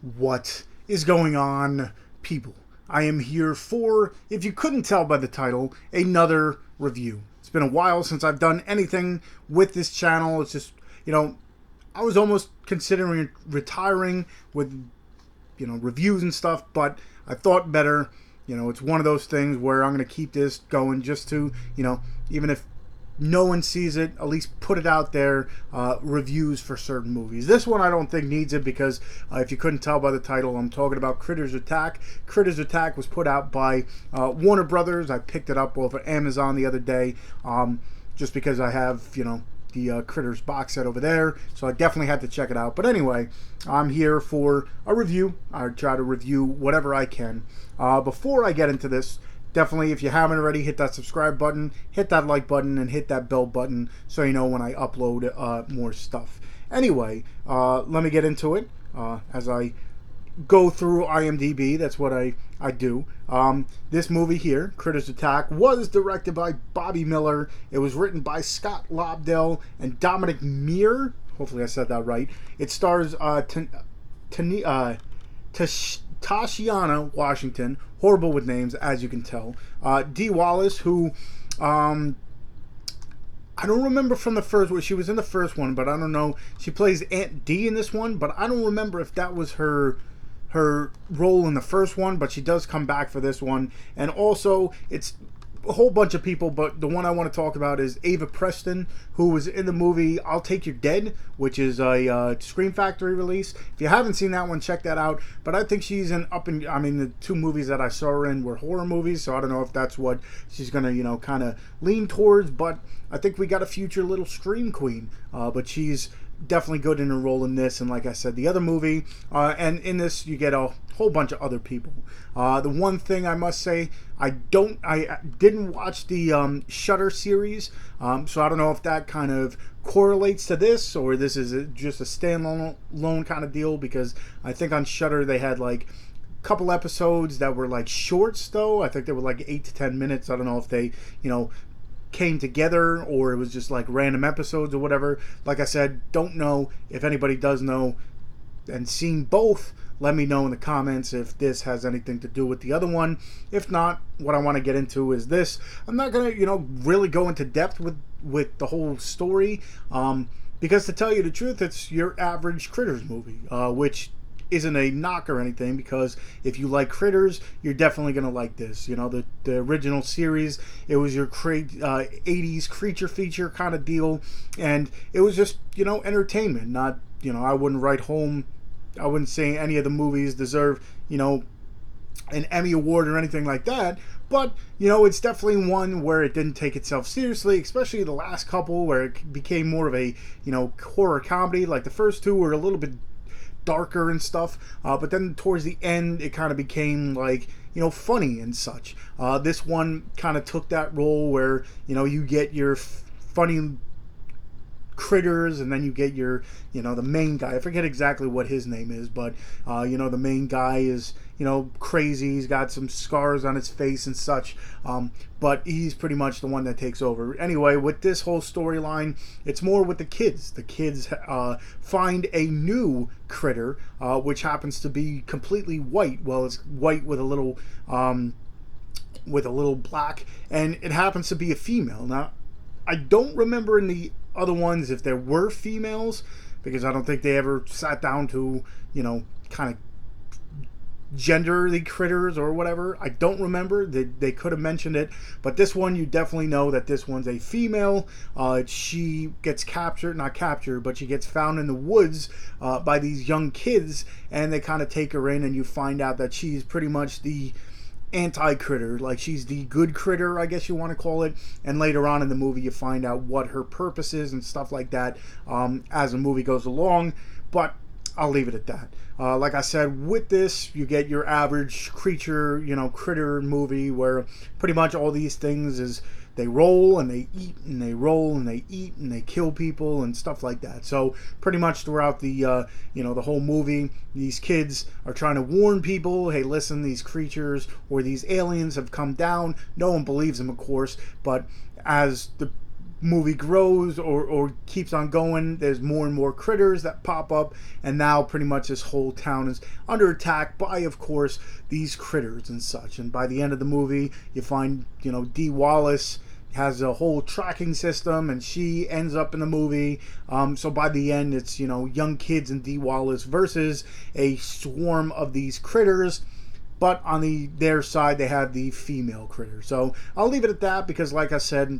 What is going on, people? I am here for, if you couldn't tell by the title, another review. It's been a while since I've done anything with this channel. It's just, I was almost considering retiring with, reviews and stuff, but I thought better. It's one of those things where I'm going to keep this going just to, even if no one sees it, at least put it out there, reviews for certain movies. This one I don't think needs it because if you couldn't tell by the title, I'm talking about Critters Attack. Critters Attack was put out by Warner Brothers. I picked it up off of Amazon the other day just because I have, the Critters box set over there, so I definitely had to check it out. But anyway, I'm here for a review. I try to review whatever I can. Before I get into this, definitely, if you haven't already, hit that subscribe button, hit that like button, and hit that bell button so you know when I upload more stuff. Anyway, let me get into it as I go through IMDb. That's what I do. This movie here, Critters Attack, was directed by Bobby Miller. It was written by Scott Lobdell and Domonic Muir. Hopefully I said that right. It stars Tashiana, Washington. Horrible with names, as you can tell. Dee Wallace, who I don't remember from the first one. She was in the first one, but I don't know. She plays Aunt D in this one, but I don't remember if that was her role in the first one, but she does come back for this one. And also, it's a whole bunch of people, but the one I want to talk about is Ava Preston, who was in the movie I'll Take Your Dead, which is a Scream Factory release. If you haven't seen that one, check that out. But I think she's the two movies that I saw her in were horror movies, so I don't know if that's what she's going to, kind of lean towards, but I think we got a future little Scream queen, but she's definitely good in her role in this, and like I said, the other movie, and in this you get a whole bunch of other people. The one thing I must say, I didn't watch the Shudder series, so I don't know if that kind of correlates to this, or this is just a standalone kind of deal, because I think on Shudder they had like a couple episodes that were like shorts, though. I think they were like 8 to 10 minutes. I don't know if they, came together or it was just like random episodes or whatever. Like I said, don't know. If anybody does know and seen both, let me know in the comments if this has anything to do with the other one. If not, what I want to get into is this. I'm not gonna really go into depth with the whole story, because to tell you the truth, it's your average Critters movie, which isn't a knock or anything, because if you like Critters, you're definitely going to like this. The original series, it was your 80s creature feature kind of deal, and it was just, entertainment. Not, I wouldn't write home, I wouldn't say any of the movies deserve, an Emmy Award or anything like that, but, it's definitely one where it didn't take itself seriously, especially the last couple, where it became more of a, horror comedy. Like the first two were a little bit darker and stuff, but then towards the end it kind of became like funny and such. This one kind of took that role where you get your funny critters, and then you get your the main guy. I forget exactly what his name is, but the main guy is crazy. He's got some scars on his face and such, but he's pretty much the one that takes over. Anyway, with this whole storyline, it's more with the kids. The kids find a new critter, which happens to be completely white. Well, it's white with a little black, and it happens to be a female. Now, I don't remember in the other ones if there were females, because I don't think they ever sat down to kind of gender the critters or whatever. I don't remember. They could have mentioned it, but this one, you definitely know that this one's a female. She gets not captured, but she gets found in the woods by these young kids, and they kind of take her in, and you find out that she's pretty much the anti-critter. Like, she's the good critter, I guess you want to call it. And later on in the movie, you find out what her purpose is and stuff like that as the movie goes along, but I'll leave it at that. Like I said, with this, you get your average creature, critter movie, where pretty much all these things is they roll and they eat and they roll and they eat and they kill people and stuff like that. So pretty much throughout the the whole movie, these kids are trying to warn people, hey, listen, these creatures or these aliens have come down. No one believes them, of course, but as the movie grows or keeps on going, there's more and more critters that pop up, and now pretty much this whole town is under attack by, of course, these critters and such. And by the end of the movie, you find, Dee Wallace has a whole tracking system, and she ends up in the movie. So by the end, it's, young kids and Dee Wallace versus a swarm of these critters. But on their side, they have the female critter. So I'll leave it at that because, like I said,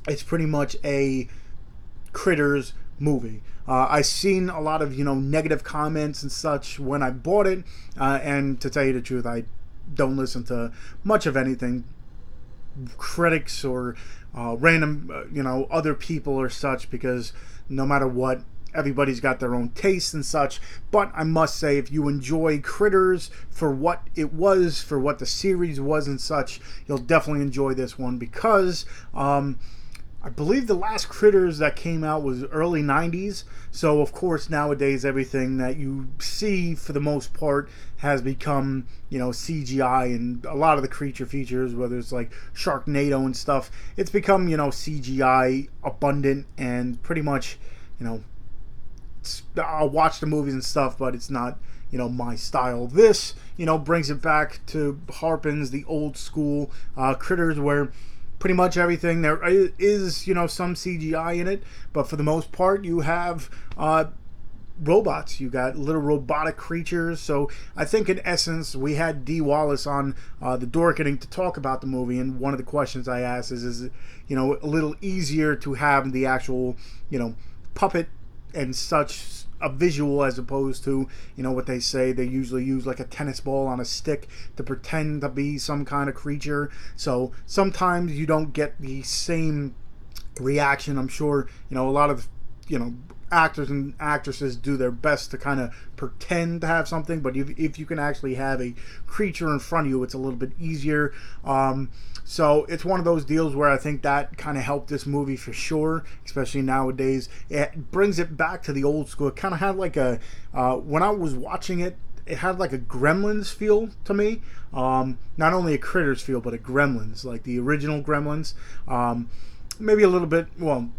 it's pretty much a Critters movie. I've seen a lot of, negative comments and such when I bought it. And to tell you the truth, I don't listen to much of anything critics or random, other people or such, because no matter what, everybody's got their own taste and such. But I must say, if you enjoy Critters for what it was, for what the series was and such, you'll definitely enjoy this one, because I believe the last Critters that came out was early 90s. So, of course, nowadays everything that you see, for the most part, has become, CGI. And a lot of the creature features, whether it's like Sharknado and stuff, it's become, CGI abundant, and pretty much, I'll watch the movies and stuff, but it's not, my style. This, brings it back to harpens the old school Critters, where pretty much everything there is, some CGI in it, but for the most part, you have robots. You got little robotic creatures. So I think in essence, we had Dee Wallace on the Dorkening to talk about the movie, and one of the questions I asked is it, a little easier to have the actual, puppet and such a visual, as opposed to, what they say they usually use like a tennis ball on a stick to pretend to be some kind of creature. So sometimes you don't get the same reaction. I'm sure, a lot of, actors and actresses do their best to kind of pretend to have something, but if you can actually have a creature in front of you, it's a little bit easier. So it's one of those deals where I think that kind of helped this movie for sure, especially nowadays. It brings it back to the old school. It kind of had like a, when I was watching it, it had like a Gremlins feel to me. Not only a Critters feel, but a Gremlins, like the original Gremlins. Maybe a little bit, well,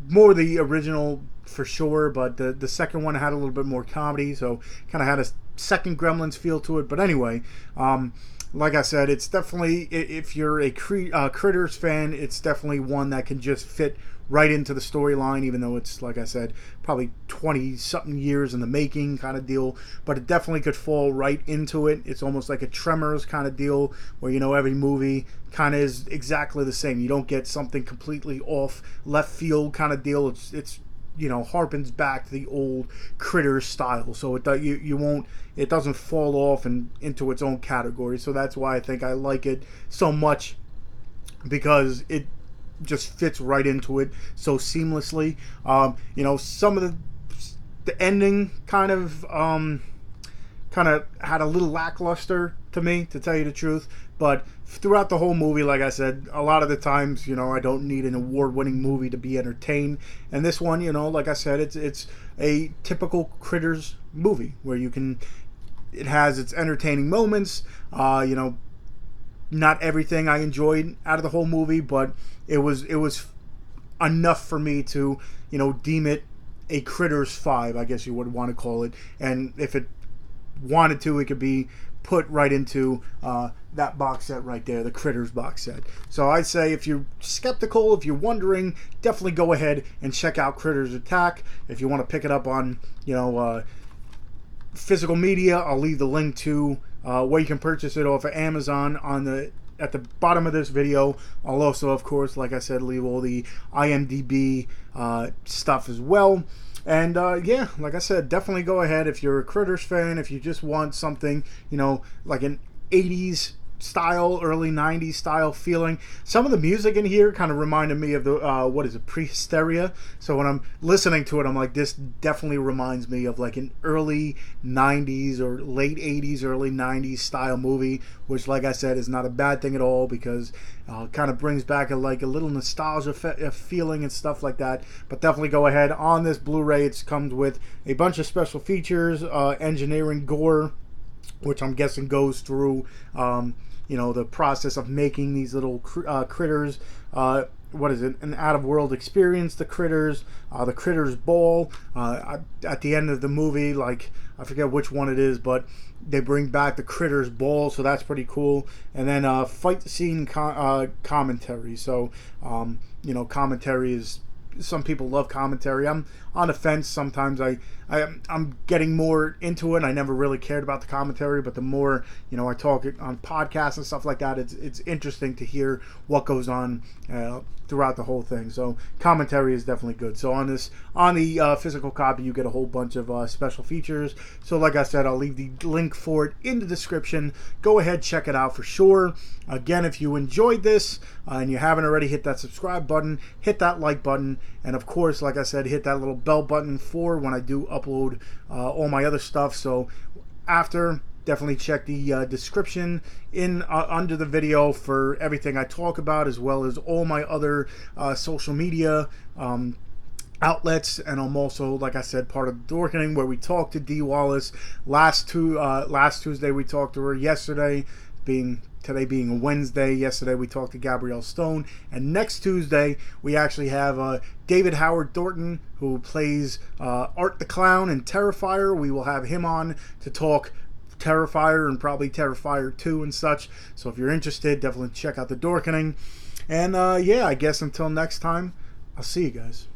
more the original for sure, but the second one had a little bit more comedy, so kind of had a second Gremlins feel to it. But anyway, like I said, it's definitely, if you're a Critters fan, it's definitely one that can just fit right into the storyline, even though it's, like I said, probably 20-something years in the making kind of deal, but it definitely could fall right into it. It's almost like a Tremors kind of deal, where, every movie kind of is exactly the same. You don't get something completely off left field kind of deal. It's harpens back to the old Critters style, so it doesn't fall off and into its own category. So that's why I think I like it so much, because it just fits right into it so seamlessly. Some of the ending kind of had a little lackluster to me, to tell you the truth. But throughout the whole movie, like I said, a lot of the times, I don't need an award-winning movie to be entertained. And this one, like I said, it's a typical Critters movie where it has its entertaining moments. Not everything I enjoyed out of the whole movie, but it was enough for me to, deem it a Critters 5, I guess you would want to call it. And if it wanted to, it could be put right into that box set right there, the Critters box set. So I'd say, if you're skeptical, if you're wondering, definitely go ahead and check out Critters Attack. If you want to pick it up on, physical media, I'll leave the link to where you can purchase it off of Amazon at the bottom of this video. I'll also, of course, like I said, leave all the IMDb stuff as well. And yeah, like I said, definitely go ahead if you're a Critters fan. If you just want something, like an 80s style, early 90s style feeling. Some of the music in here kind of reminded me of the Prehysteria. So when I'm listening to it, I'm like, this definitely reminds me of like an early 90s or late 80s, early 90s style movie, which, like I said, is not a bad thing at all, because kind of brings back a little nostalgia feeling and stuff like that. But definitely go ahead. On this Blu-ray, it comes with a bunch of special features, engineering gore, which I'm guessing goes through the process of making these little critters. what is it? An out-of-world experience. The Critters Ball. At the end of the movie, like I forget which one it is, but they bring back the Critters Ball, so that's pretty cool. And then fight scene commentary. So commentary is. Some people love commentary. I'm on the fence. Sometimes I'm getting more into it. I never really cared about the commentary, but the more I talk it on podcasts and stuff like that, it's interesting to hear what goes on throughout the whole thing. So commentary is definitely good. So on the physical copy, you get a whole bunch of special features. So like I said, I'll leave the link for it in the description. Go ahead, check it out for sure. Again, if you enjoyed this and you haven't already, hit that subscribe button, hit that like button, and of course, like I said, hit that little bell button for when I do upload all my other stuff. So after, definitely check the description under the video for everything I talk about, as well as all my other social media outlets. And I'm also, like I said, part of Dorkening, where we talked to Dee Wallace last Tuesday. We talked to her. Today being Wednesday, yesterday we talked to Gabrielle Stone, and next Tuesday we actually have David Howard Thornton, who plays Art the Clown in Terrifier. We will have him on to talk Terrifier and probably Terrifier 2 and such. So if you're interested, definitely check out the Dorkening. And yeah, I guess until next time, I'll see you guys.